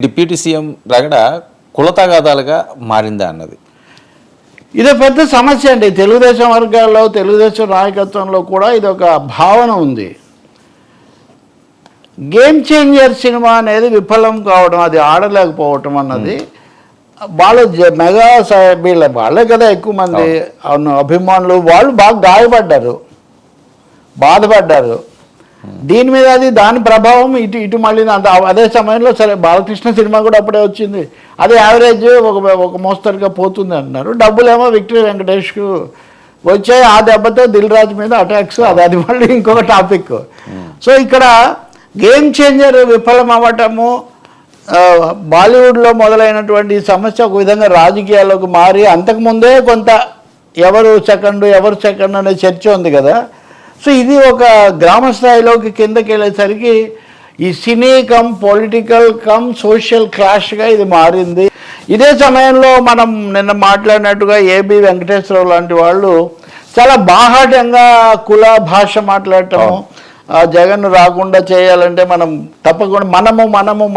Deputy CM రగడ కుల తగాదాలుగా మారిందా అన్నది ఇది పెద్ద సమస్య అండి. తెలుగుదేశం వర్గాల్లో, తెలుగుదేశం నాయకత్వంలో కూడా ఇది ఒక భావన ఉంది. గేమ్ చేంజర్ సినిమా అనేది విఫలం కావడం, అది ఆడలేకపోవటం అన్నది వాళ్ళు మెగా వాళ్ళే కదా ఎక్కువ మంది అభిమానులు, వాళ్ళు బాగా గాయపడ్డారు, బాధపడ్డారు. దీని మీద అది దాని ప్రభావం ఇటు మళ్ళీ అదే సమయంలో సరే బాలకృష్ణ సినిమా కూడా అప్పుడే వచ్చింది, అది యావరేజ్ ఒక మోస్తరుగా పోతుంది అంటున్నారు. డబ్బులేమో విక్టరీ వెంకటేష్కు వచ్చాయి, ఆ దెబ్బతో దిల్ రాజు మీద అటాక్స్, అది మళ్ళీ ఇంకొక టాపిక్. సో ఇక్కడ గేమ్ చేంజర్ విఫలం అవ్వటము, బాలీవుడ్లో మొదలైనటువంటి సమస్య ఒక విధంగా రాజకీయాల్లోకి మారి, అంతకుముందే కొంత ఎవరు సెకండ్ అనే చర్చ ఉంది కదా. సో ఇది ఒక గ్రామ స్థాయిలోకి కిందకి వెళ్ళేసరికి ఈ సినీ కమ్ పొలిటికల్ కమ్ సోషల్ క్లాష్గా ఇది మారింది. ఇదే సమయంలో మనం నిన్న మాట్లాడినట్టుగా ఏబి వెంకటేశ్వరరావు లాంటి వాళ్ళు చాలా బాహాటంగా కుల భాష మాట్లాడటము, జగన్ రాకుండా చేయాలంటే మనం తప్పకుండా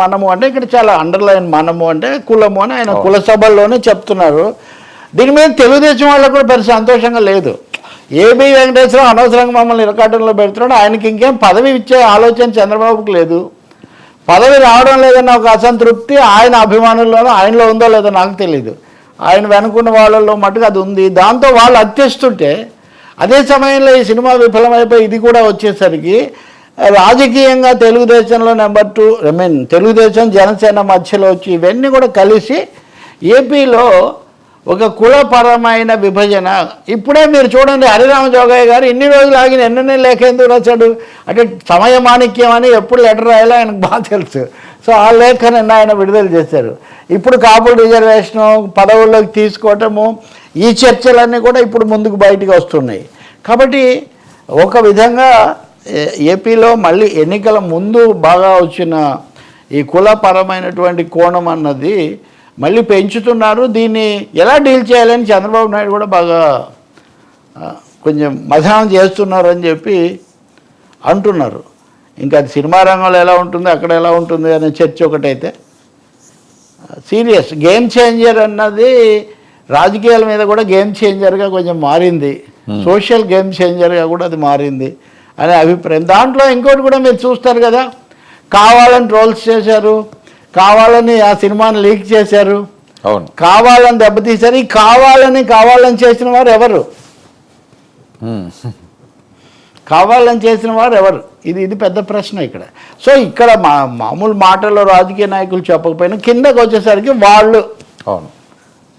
మనము అంటే ఇక్కడ చాలా అండర్లైన్ మనము అంటే కులము అని ఆయన కుల సభల్లోనే చెప్తున్నారు. దీని మీద తెలుగుదేశం వాళ్ళకు కూడా పెద్ద సంతోషంగా లేదు. ఏబి వెంకటేశ్వరరావు అనవసరంగా మమ్మల్ని ఇరకాటంలో పెడుతున్నాడు, ఆయనకి ఇంకేం పదవి ఇచ్చే ఆలోచన చంద్రబాబుకి లేదు, పదవి రావడం లేదన్న ఒక అసంతృప్తి ఆయన అభిమానుల్లోనూ ఆయనలో ఉందో లేదో నాకు తెలియదు, ఆయన వెనుకున్న వాళ్ళల్లో మటుకు అది ఉంది. దాంతో వాళ్ళు అత్యస్తుంటే అదే సమయంలో ఈ సినిమా విఫలమైపోయి ఇది కూడా వచ్చేసరికి రాజకీయంగా తెలుగుదేశంలో నెంబర్ 2 తెలుగుదేశం జనసేన మధ్యలో వచ్చి ఇవన్నీ కూడా కలిసి ఏపీలో ఒక కులపరమైన విభజన. ఇప్పుడే మీరు చూడండి, హరిరామ జోగయ్య గారు ఇన్ని రోజులు ఆగిన ఎన్నెన్ని లేఖ ఎందుకు రాశాడు అంటే సమయమాణిక్యం అని ఎప్పుడు లెటర్ రాయాలో ఆయనకు బాగా తెలుసు. సో ఆ లేఖ నిన్న ఆయన విడుదల చేశారు. ఇప్పుడు కాపుల రిజర్వేషను పదవుల్లోకి తీసుకోవటము, ఈ చర్చలన్నీ కూడా ఇప్పుడు ముందుకు బయటికి వస్తున్నాయి. కాబట్టి ఒక విధంగా ఏపీలో మళ్ళీ ఎన్నికల ముందు బాగా వచ్చిన ఈ కులపరమైనటువంటి కోణం అన్నది మళ్ళీ పెంచుతున్నారు. దీన్ని ఎలా డీల్ చేయాలని చంద్రబాబు నాయుడు కూడా బాగా కొంచెం మథనం చేస్తున్నారు అని చెప్పి అంటున్నారు. ఇంకా అది సినిమా రంగంలో ఎలా ఉంటుంది, అక్కడ ఎలా ఉంటుంది అనే చర్చ ఒకటైతే, సీరియస్ గేమ్ చేంజర్ అన్నది రాజకీయాల మీద కూడా గేమ్ చేంజర్గా కొంచెం మారింది, సోషల్ గేమ్ చేంజర్గా కూడా అది మారింది అనే అభిప్రాయం. దాంట్లో ఇంకోటి కూడా మీరు చూస్తారు కదా, కావాలని ట్రోల్స్ చేశారు, కావాలని ఆ సినిమాని లీక్ చేశారు, అవును, కావాలని దెబ్బతీశారు. ఈ కావాలని చేసిన వారు ఎవరు, కావాలని చేసిన వారు ఎవరు, ఇది పెద్ద ప్రశ్న ఇక్కడ. సో ఇక్కడ మామూలు మాటల్లో రాజకీయ నాయకులు చెప్పకపోయినా కిందకు వచ్చేసరికి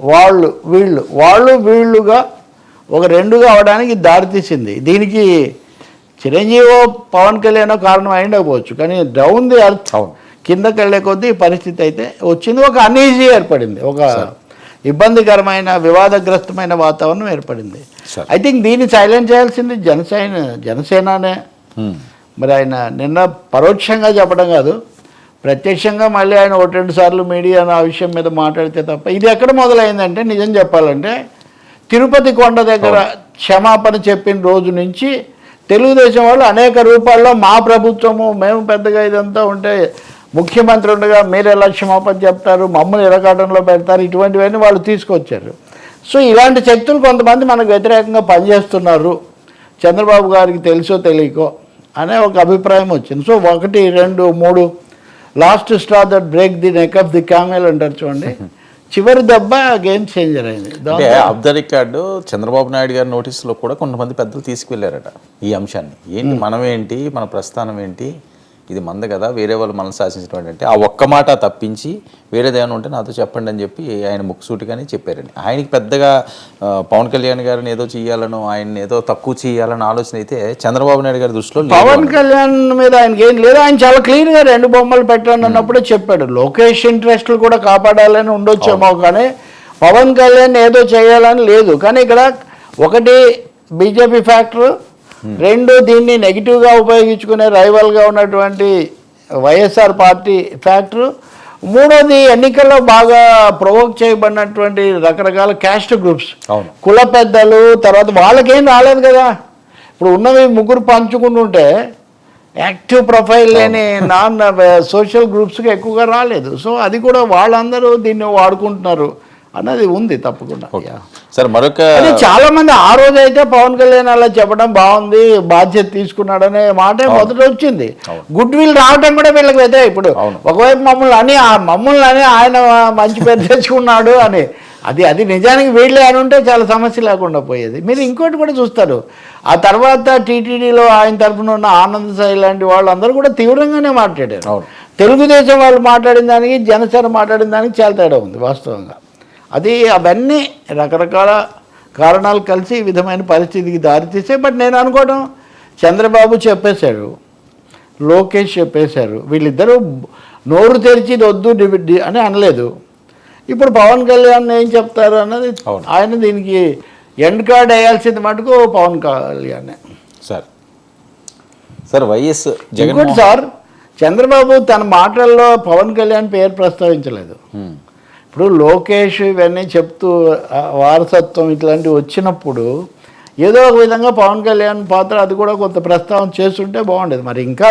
వాళ్ళు వీళ్ళుగా ఒక రెండుగా అవడానికి దారితీసింది. దీనికి చిరంజీవి పవన్ కళ్యాణ్ కారణం అయిండకపోవచ్చు, కానీ డౌన్ ది అర్త్ కిందకి వెళ్ళే కొద్దీ పరిస్థితి అయితే వచ్చింది. ఒక అనీజీ ఏర్పడింది, ఒక ఇబ్బందికరమైన వివాదగ్రస్తమైన వాతావరణం ఏర్పడింది. ఐ థింక్ దీన్ని సైలెంట్ చేయాల్సింది జనసేననే. మరి ఆయన నిన్న పరోక్షంగా చెప్పడం కాదు, ప్రత్యక్షంగా మళ్ళీ ఆయన 1-2 సార్లు మీడియా ఆ విషయం మీద మాట్లాడితే తప్ప. ఇది ఎక్కడ మొదలైందంటే నిజం చెప్పాలంటే తిరుపతి కొండ దగ్గర క్షమాపణ చెప్పిన రోజు నుంచి తెలుగుదేశం వాళ్ళు అనేక రూపాల్లో మా ప్రభుత్వము, మేము పెద్దగా ఇదంతా ఉంటే ముఖ్యమంత్రి ఉండగా మీరు ఎలా క్షమాపణ చెప్తారు, మమ్మల్ని ఇరకాటంలో పెడతారు, ఇటువంటివన్నీ వాళ్ళు తీసుకొచ్చారు. సో ఇలాంటి శక్తులు కొంతమంది మనకు వ్యతిరేకంగా పనిచేస్తున్నారు, చంద్రబాబు గారికి తెలుసో తెలియకో అనే ఒక అభిప్రాయం వచ్చింది. So 1, 2, 3 last straw that break the neck of the camel అంటారు చూడండి, చివరి దెబ్బ గేమ్ చేంజర్ అయింది. Of the record Chandrababu Naidu గారి నోటీసులో కూడా కొంతమంది పెద్దలు తీసుకువెళ్ళారట ఈ అంశాన్ని. ఏంటి మనమేంటి, మన ప్రస్థానం ఏంటి, ఇది మంద కదా, వేరే వాళ్ళు మనల్ని శాసించడం అంటే ఆ ఒక్క మాట తప్పించి వేరేదేమైనా ఉంటే నాతో చెప్పండి అని చెప్పి ఆయన ముక్కుసూటిగానే చెప్పారండి. ఆయనకి పెద్దగా పవన్ కళ్యాణ్ గారిని ఏదో చేయాలను, ఆయన ఏదో తక్కువ చేయాలని ఆలోచన అయితే చంద్రబాబు నాయుడు గారి దృష్టిలో పవన్ కళ్యాణ్ మీద ఆయనకి ఏం లేదు. ఆయన చాలా క్లీన్గా 2 బొమ్మలు పెట్టండి అన్నప్పుడే చెప్పాడు. లోకేష్ ఇంట్రెస్ట్లు కూడా కాపాడాలని ఉండొచ్చేమో, కానీ పవన్ కళ్యాణ్ ఏదో చేయాలని లేదు. కానీ ఇక్కడ ఒకటి బీజేపీ ఫ్యాక్టరు, 2 దీన్ని నెగిటివ్గా ఉపయోగించుకునే రైవల్గా ఉన్నటువంటి వైఎస్ఆర్ పార్టీ ఫ్యాక్టరు, 3వది ఎన్నికల్లో బాగా ప్రొవోక్ చేయబడినటువంటి రకరకాల క్యాస్ట్ గ్రూప్స్, కుల పెద్దలు, తర్వాత వాళ్ళకేం రాలేదు కదా. ఇప్పుడు ఉన్నవి 3 పంచుకుంటుంటే యాక్టివ్ ప్రొఫైల్ లేని నాన్ సోషల్ గ్రూప్స్కి ఎక్కువగా రాలేదు. సో అది కూడా వాళ్ళందరూ దీన్ని వాడుకుంటున్నారు అన్నది ఉంది తప్పకుండా. సార్ మరొక అది చాలా మంది ఆ రోజు అయితే పవన్ కళ్యాణ్ అలా చెప్పడం బాగుంది, బాధ్యత తీసుకున్నాడనే మాట మొదట వచ్చింది. గుడ్ విల్ రావడం కూడా వీళ్ళకి అయితే ఇప్పుడు ఒకవైపు మమ్మల్ని అని ఆయన మంచి పేరు తెచ్చుకున్నాడు అని అది నిజానికి వీళ్ళే అని ఉంటే చాలా సమస్య లేకుండా పోయేది. మీరు ఇంకోటి కూడా చూస్తారు, ఆ తర్వాత టీటీడీలో ఆయన తరఫున ఉన్న ఆనంద్ సాయి లాంటి వాళ్ళు అందరూ కూడా తీవ్రంగానే మాట్లాడారు. తెలుగుదేశం వాళ్ళు మాట్లాడిన దానికి జనసేన మాట్లాడిన దానికి చాలా తేడా ఉంది వాస్తవంగా. అవన్నీ రకరకాల కారణాలు కలిసి ఈ విధమైన పరిస్థితికి దారితీసాయి. బట్ నేను అనుకోవడం చంద్రబాబు చెప్పేశాడు, లోకేష్ చెప్పేశారు, వీళ్ళిద్దరూ నోరు తెరిచి ఇది వద్దు అని అనలేదు. ఇప్పుడు పవన్ కళ్యాణ్ ఏం చెప్తారు అన్నది ఆయన దీనికి ఎండ్ కార్డ్ వేయాల్సింది మటుకు పవన్ కళ్యాణ్. సార్ వైఎస్ ఇంకోటి సార్, చంద్రబాబు తన మాటల్లో పవన్ కళ్యాణ్ పేరు ప్రస్తావించలేదు. ఇప్పుడు లోకేష్ ఇవన్నీ చెప్తూ వారసత్వం ఇట్లాంటివి వచ్చినప్పుడు ఏదో ఒక విధంగా పవన్ కళ్యాణ్ పాత్ర అది కూడా కొంత ప్రస్తావన చేస్తుంటే బాగుండేది. మరి ఇంకా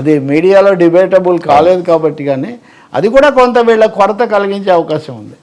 అది మీడియాలో డిబేటబుల్ కాలేదు కాబట్టి, కానీ అది కూడా కొంత వీళ్ళ కొరత కలిగించే అవకాశం ఉంది.